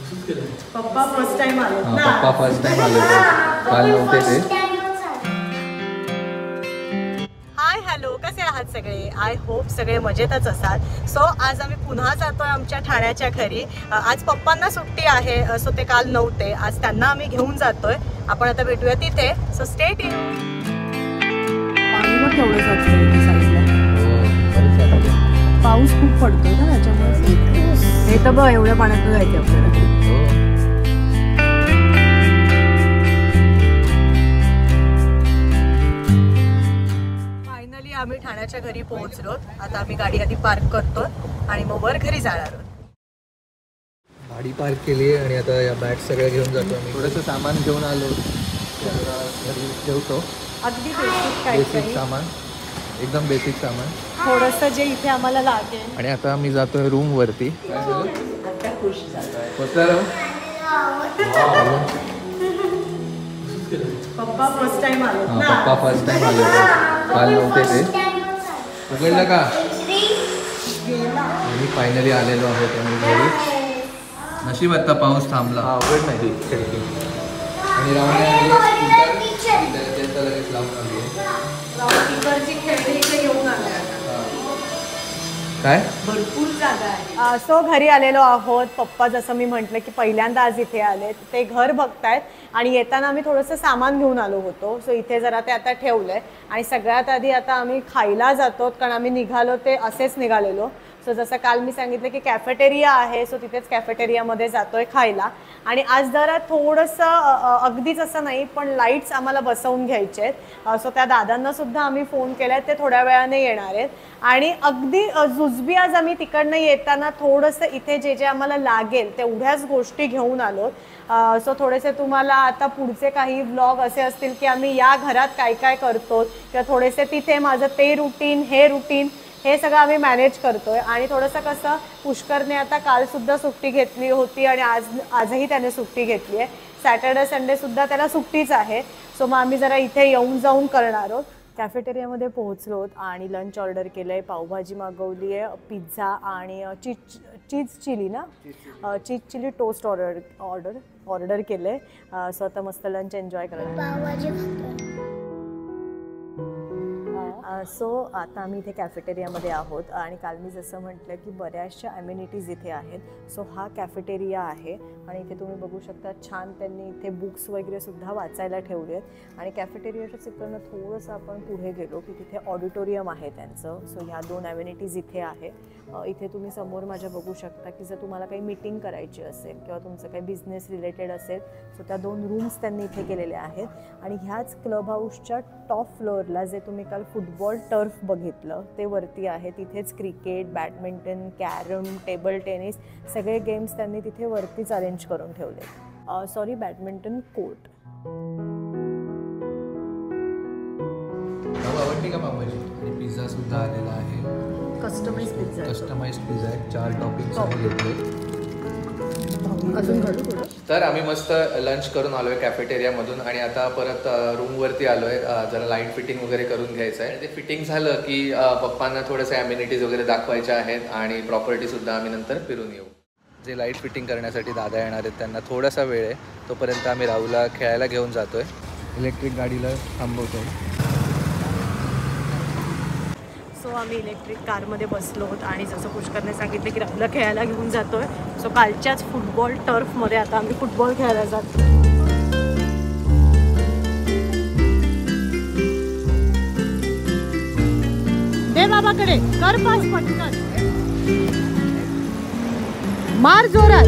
पप्पा first time आले ना. पप्पा फर्स्ट टाइम आले काल नव्हते ते. हाय हॅलो, कसे आहात सगळे? आय होप सगळे मजेतच असाल. सो आज आम्ही पुन्हा जातोय आमच्या ठाण्याच्या घरी. आज पप्पांना सुट्टी आहे, सो ते काल नव्हते. आज त्यांना आम्ही घेऊन जातोय. आपण आता भेटूया तिथे. So stay tune. पाणी पण तेवढं जातं साईडला. पाऊस खूप पडतोय ना त्याच्यामुळे. हे तर बघ, एवढ्या पाण्यात जायचं आपल्याला. फायनली आम्ही ठाण्याच्या घरी पोहोचलो. आता आम्ही गाडी आधी पार्क करतो आणि मग वर घरी जाणार आहोत. गाडी पार्क केली आणि आता या बॅग सगळ्या घेऊन जातो आम्ही. थोडंसं सामान घेऊन आलो, ठेवतो. अगदी बेसिक सामान, एकदम बेसिक सामान, थोडंसं जे इथे आम्हाला लागेल. आणि आता आम्ही जातोय रूम वरती. पप्पा फर्स्ट टाइम आले ना. पप्पा फर्स्ट टाइम आले काल नव्हते ते. उघडलं का? आम्ही फायनली आलेलो आहोत आम्ही घरी. नशीब आता पाऊस थांबला. उघड नाही खिडकी. आणि राहून लगेच लावून आली. काय भरपूर जागा आहे. सो घरी आलेलो आहोत. पप्पा जसं मी म्हटलं की पहिल्यांदा आज इथे आले. ते घर बघतायत आणि येताना आम्ही थोडंसं सामान घेऊन आलो होतो. सो इथे जरा ते आता ठेवलंय. आणि सगळ्यात आधी आता आम्ही खायला जातो, कारण आम्ही निघालो ते असेच निघालेलो. सो जसं काल मी सांगितलं की कॅफेटेरिया आहे, सो तिथेच कॅफेटेरियामध्ये जातोय खायला. आणि आज जरा थोडंसं अगदीच असं नाही, पण लाईट्स आम्हाला बसवून घ्यायचे आहेत. सो त्या दादांना सुद्धा आम्ही फोन केला आहे, ते थोड्या वेळाने येणार आहेत. आणि अगदी जुजबी आज आम्ही तिकडनं येताना थोडंसं इथे जे जे आम्हाला लागेल तेवढ्याच गोष्टी घेऊन आलो. सो थोडेसे तुम्हाला आता पुढचे काही व्लॉग असे असतील की आम्ही या घरात काय काय करतो, किंवा थोडेसे तिथे माझं ते रुटीन, हे रुटीन, हे सगळं आम्ही मॅनेज करतोय. आणि थोडंसं कसं पुष्करने आता कालसुद्धा सुट्टी घेतली होती आणि आजही त्याने सुट्टी घेतली आहे. सॅटर्डे संडेसुद्धा त्याला सुट्टीच आहे. सो मग आम्ही जरा इथे येऊन जाऊन करणार आहोत. कॅफेटेरियामध्ये पोहोचलो आणि लंच ऑर्डर केलं आहे. पावभाजी मागवली आहे, पिझ्झा आणि चीज चिली ना, चीज चिली टोस्ट ऑर्डर केलं आहे. सो आता मस्त लंच एन्जॉय करणार. सो आता आम्ही इथे कॅफेटेरियामध्ये आहोत. आणि काल मी जसं म्हटलं की बऱ्याचशा ॲम्युनिटीज इथे आहेत. सो हा कॅफेटेरिया आहे आणि इथे तुम्ही बघू शकता छान त्यांनी इथे बुक्स वगैरे सुद्धा वाचायला ठेवले आहेत. आणि कॅफेटेरियाच्या चित्रानं थोडंसं आपण पुढे गेलो की तिथे ऑडिटोरियम आहे त्यांचं. सो ह्या 2 ॲम्युनिटीज इथे आहे. इथे तुम्ही समोर माझ्या बघू शकता की जर तुम्हाला काही मीटिंग करायची असेल किंवा तुमचं काही बिझनेस रिलेटेड असेल, सो त्या 2 रूम्स त्यांनी इथे केलेल्या आहेत. आणि ह्याच क्लब हाऊसच्या टॉप फ्लोअरला जे तुम्ही काल फुटबॉल टर्फ बघितलं ते वरती आहे. तिथेच cricket, badminton, carrom, table tennis सगळे गेम्स त्यांनी तिथे वरतीच अरेंज करून ठेवले. Badminton court. आवडली का पावभाजी? आणि पिझ्झा सुद्धा आलेला आहे. कस्टमाइज पिझ्झा आहे. 4 टॉपिंग्स आम्ही घेतले. अजून घालू थोडं. तर आम्ही मस्त लंच करून आलो आहे कॅफेटेरियामधून आणि आता परत रूमवरती आलो आहे. जरा लाईट फिटिंग वगैरे करून घ्यायचं आहे. ते फिटिंग झालं की पप्पांना थोडंसं ॲम्युनिटीज वगैरे दाखवायच्या आहेत आणि प्रॉपर्टीसुद्धा आम्ही नंतर फिरून येऊ. जे लाईट फिटिंग करण्यासाठी दादा येणार आहेत त्यांना थोडासा वेळ आहे, तोपर्यंत आम्ही राहूला खेळायला घेऊन जातो आहे. इलेक्ट्रिक गाडीला थांबवतो आहे. सो आम्ही इलेक्ट्रिक कारमध्ये बसलो होतो आणि जसं पुष्करने सांगितलं की राहुलला खेळायला घेऊन जातो आहे. सो कालच्याच फुटबॉल टर्फमध्ये आता आम्ही फुटबॉल खेळायला जातो. दे बाबाकडे, कर पास पटकन, मार जोरात,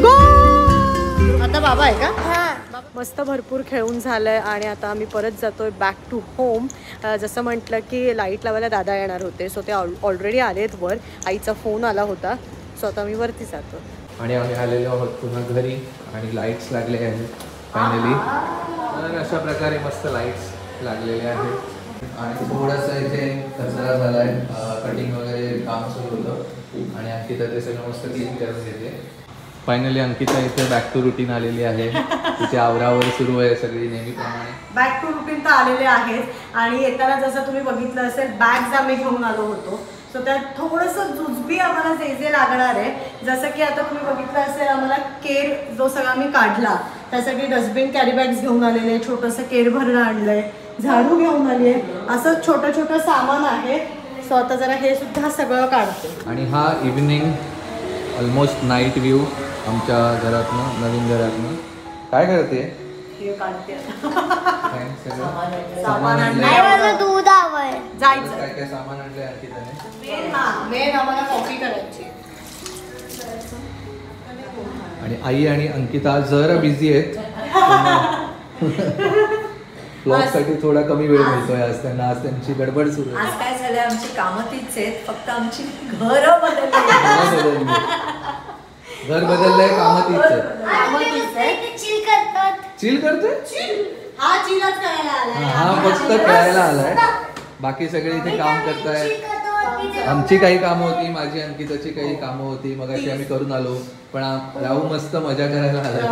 गोल. आता बाबा आहे का? मस्त भरपूर खेळून झालंय आणि आता आम्ही परत जातोय बॅक टू होम. जसं म्हटलं की लाईट लावायला दादा येणार होते, सो ते ऑलरेडी आलेत वर. आईचा फोन आला होता, सो आता आम्ही वरती जातो. आणि आम्ही आलेलो आहोत पुन्हा घरी आणि लाईट्स लागले आहेत फायनली. अशा प्रकारे मस्त लाईट्स लागलेले आहेत. आणि थोडंसं इथे कचरा झाला आहे, कटिंग वगैरे काम सुरू होतं आणि अंकिता ते सगळं मस्त क्लीन करून घेते. फायनली अंकिता इथे बॅक टू रुटीन आलेली आहे. तिथे आवरावर सुरू आहे सगळी नेहमीप्रमाणे. बॅक टू रुटीन तर आलेले आहेत. आणि येताना जसं तुम्ही बघितलं असेल बॅग्स आम्ही घेऊन आलो होतो. सो सो त्यात थोडंसं जुजबी आम्हाला जे जे लागणार आहे, जसं की आता तुम्ही बघितलं असेल आम्हाला केर जो सगळा मी काढला त्यासाठी डस्टबिन कॅरी बॅग्स घेऊन आलेले, छोटंसं केर भरणं आणलंय, झाडू घेऊन आली आहे, असं छोटं छोटं सामान आहे. सो आता जरा हे सुद्धा सगळं काढते. आणि हा इव्हिनिंग ऑलमोस्ट नाईट व्ह्यू आमच्या घरातनं, नवीन घरातनं. काय करते? हे काढते सामान आणलंय. दूध हवंय. जायचं काय काय सामान आणलंय अंकिताने. मेन आम्हाला कॉफी करायची. आणि आई आणि अंकिता जरा बिझी आहेत. ब्लॉगसाठी थोडा कमी वेळ मिळतोय आज त्यांना. आज त्यांची गडबड सुरू आहे. आज काय झालंय, आमची कामं तीच आहेत, फक्त आमची घरं बदलली. घर बदललंय, कामं तीच आहेत. चिल करतात. चिल करते. हा चिलच करायला आलाय. हा फक्त खेळायला आलाय, बाकी सगळे इथे काम करतायत. आमची काही कामं होती, माझी अंकिताची काही कामं होती, मग अशी आम्ही करून आलो. पण राहू मस्त मजा करायला आलाय.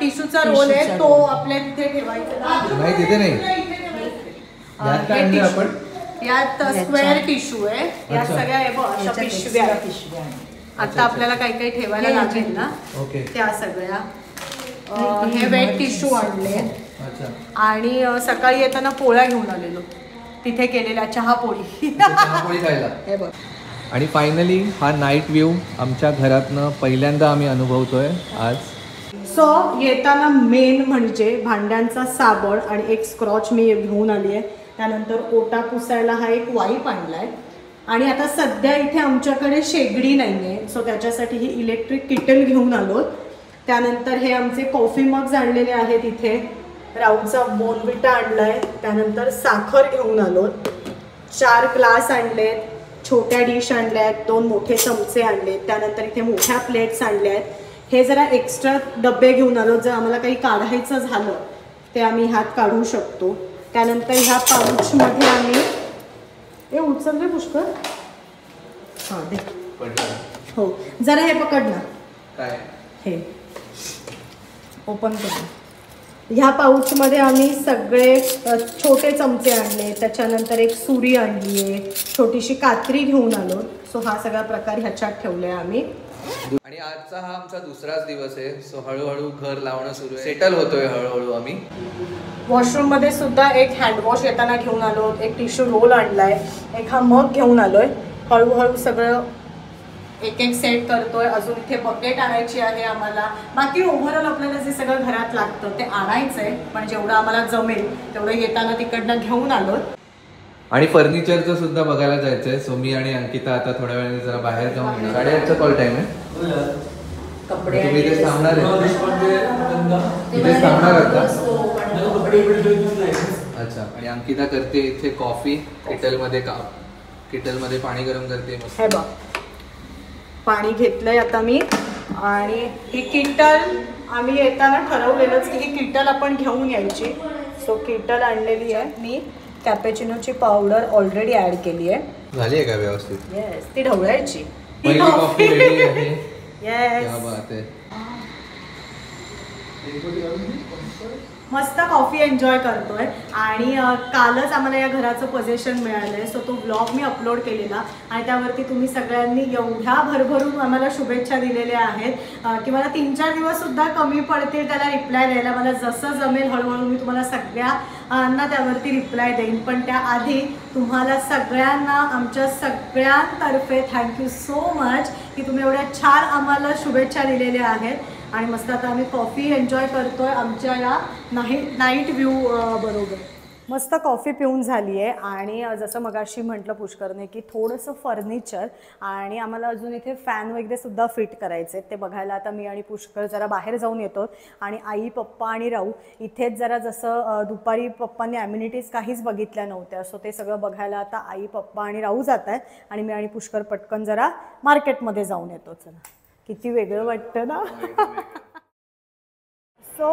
टिश्यूचा रोल आहे तो आपल्या तिथे ठेवायचा. नाही तिथे नाही, यात काय आणलं आपण. यात स्क्वेअर टिश्यू आहे. यात अच्छा. सगळ्या हे बघ अशा पिशव्या आता आपल्याला काही काही ठेवायला लागेल ना, ओके. त्या सगळ्या. हे वेट टिश्यू आणले. अच्छा. आणि सकाळी येताना पोळ्या घेऊन आलेलो, तिथे केलेल्या चहा पोळी. चहापोळी खायला. हे बघ. आणि फायनली हा नाईट व्ह्यू आमच्या घरातनं पहिल्यांदा आम्ही अनुभवतोय आज. सो येताना मेन म्हणजे भांड्यांचा साबण आणि एक स्क्रॉच मी घेऊन आली आहे. त्यानंतर ओटा पुसायला हा एक वाईप आणलाय. आणि आता सध्या इथे आमच्याकडे शेगडी नाही आहे, सो त्याच्यासाठी ही इलेक्ट्रिक किटल घेऊन आलो. त्यानंतर हे आमचे कॉफी मग्स आणलेले आहेत इथे. राऊचा बोनविटा आणलाय. त्यानंतर साखर घेऊन आलो. 4 ग्लास आणलेत, छोट्या डिश आणल्या आहेत, 2 मोठे चमचे आणलेत. त्यानंतर इथे मोठ्या प्लेट्स आणल्या आहेत. हे जरा एक्स्ट्रा डबे घेऊन आलो, जर आम्हाला काही काढायचं झालं ते आम्ही ह्यात काढू शकतो. त्यानंतर ह्या पाऊचमध्ये आम्ही हे उचलले पुष्कर. हां दे. हो जरा हे पकड ना. काय हे ओपन करू. ह्या पाऊचमध्ये आम्ही सगळे छोटे चमचे आणले. त्याच्यानंतर एक सुरी आणली आहे, छोटीशी कात्री घेऊन आलो. सो हा सगळा प्रकार ह्याच्यात ठेवले आम्ही. आणि आजचा हा आमचा दुसराच दिवस आहे. सो हळूहळू घर लावणं सुरू आहे, सेटल होतोय हळूहळू आम्ही. वॉशरूममध्ये सुद्धा एक हँडवॉश येताना घेऊन आलो, एक टिश्यू रोल आणलाय, एक हा मग घेऊन आलोय. हळूहळू सगळं एक एक सेट करतोय. अजून इथे बकेट आणायची आहे आम्हाला. बाकी ओव्हरऑल आपल्याला जे सगळं घरात लागतं ते आणायचंय, पण जेवढं आम्हाला जमेल तेवढं येताना तिकडनं घेऊन आलो. आणि फर्निचरचं सुद्धा बघायला जायचंय. सो मी आणि अंकिता आता थोड्या वेळाने जरा बाहेर जाऊन येणार. 8:30चा कॉल टाइम आहे. कपडे तुम्ही इथे थांबणार आहे, इथे थांबणार आहात का? अच्छा. आणि अंकिता करते इथे कॉफी किटलमध्ये किटलमध्ये पाणी गरम करते मस्त. हे बघ पाणी घेतलंय आता मी. आणि ही किटल आम्ही येताना ठरवलेलंच की ही किटल आपण घेऊन यायची. सो किटल आणलेली आहे मी. कॅपेचिनोची पावडर ऑलरेडी ऍड केली आहे. झाली आहे का व्यवस्थित? येस, ती ढवळायची. पहिली कॉफी रेडी आहे. येस, क्या बात आहे. मस्त कॉफी एन्जॉय करतोय. आणि कालच आम्हाला या घराचं पोझिशन मिळालंय. सो तो ब्लॉग मी अपलोड केलेला आणि त्यावरती तुम्ही सगळ्यांनी एवढ्या भरभरून आम्हाला शुभेच्छा दिलेल्या आहेत की मला 3-4 दिवस सुद्धा कमी पडतील त्याला रिप्लाय द्यायला. मला जसं जमेल हळूहळू मी तुम्हाला सगळ्यांना त्यावरती रिप्लाय देईन. पण त्याआधी तुम्हाला सगळ्यांना आमच्या सगळ्यांतर्फे थँक्यू सो मच की तुम्ही एवढ्या छान आम्हाला शुभेच्छा दिलेल्या आहेत. आणि मस्त आता आम्ही कॉफी एन्जॉय करतोय आमच्या या नाईट व्ह्यू बरोबर. मस्त कॉफी पिऊन झाली आहे. आणि जसं मगाशी म्हटलं पुष्करने की थोडंसं फर्निचर आणि आम्हाला अजून इथे फॅन वगैरे सुद्धा फिट करायचे ते बघायला आता मी आणि पुष्कर जरा बाहेर जाऊन येतो. आणि आई पप्पा आणि राहू इथेच जरा जसं दुपारी पप्पांनी ॲम्युनिटीज काहीच बघितल्या नव्हत्या. सो ते सगळं बघायला आता आई पप्पा आणि राहू जात आहेत. आणि मी आणि पुष्कर पटकन जरा मार्केटमध्ये जाऊन येतो. चला किती वेगळं वाटतं ना. सो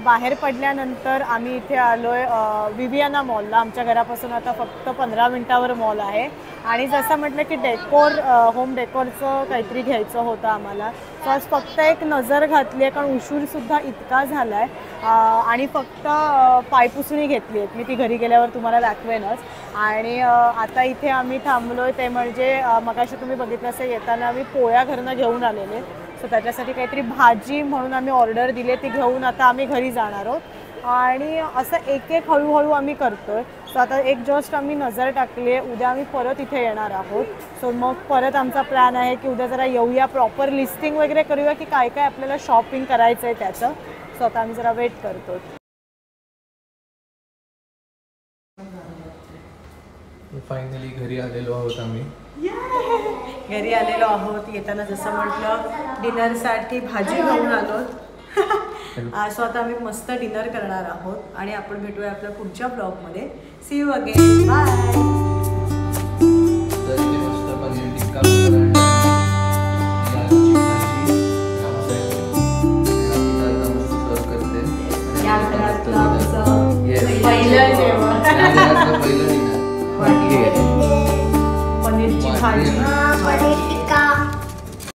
बाहेर पडल्यानंतर आम्ही इथे आलोय विवियाना मॉलला. आमच्या घरापासून आता फक्त 15 मिनिटावर मॉल आहे. आणि जसं म्हटलं की डेकोर होम डेकोरचं काहीतरी घ्यायचं होतं आम्हाला. सो आज फक्त एक नजर घातली आहे, कारण उशीरसुद्धा इतका झाला आहे. आणि फक्त पायपुसणी घेतली आहे, मी ती घरी गेल्यावर तुम्हाला दाखवेनच. आणि आता इथे आम्ही थांबलो आहे ते म्हणजे मगाशी तुम्ही बघितलं असेल येताना आम्ही पोळ्या घरनं घेऊन आलेले. सो त्याच्यासाठी काहीतरी भाजी म्हणून आम्ही ऑर्डर दिली, ती घेऊन आता आम्ही घरी जाणार आहोत. आणि असं एक एक हळूहळू आम्ही करतो आहे. सो आता एक जस्ट आम्ही नजर टाकली आहे, उद्या आम्ही परत इथे येणार आहोत. सो मग परत आमचा प्लॅन आहे की उद्या जरा येऊया, प्रॉपर लिस्टिंग वगैरे करूया की काय काय आपल्याला शॉपिंग करायचं आहे त्याचं. सो आता आम्ही जरा वेट करतो. फायनली घरी आलेलो आहोत आम्ही. घरी आलेलो आहोत. येताना जसं म्हटलं डिनरसाठी भाजी घेऊन आलो. सो आता आम्ही मस्त डिनर करणार आहोत आणि आपण भेटूया आपल्या पुढच्या ब्लॉगमध्ये. See you again. बाय.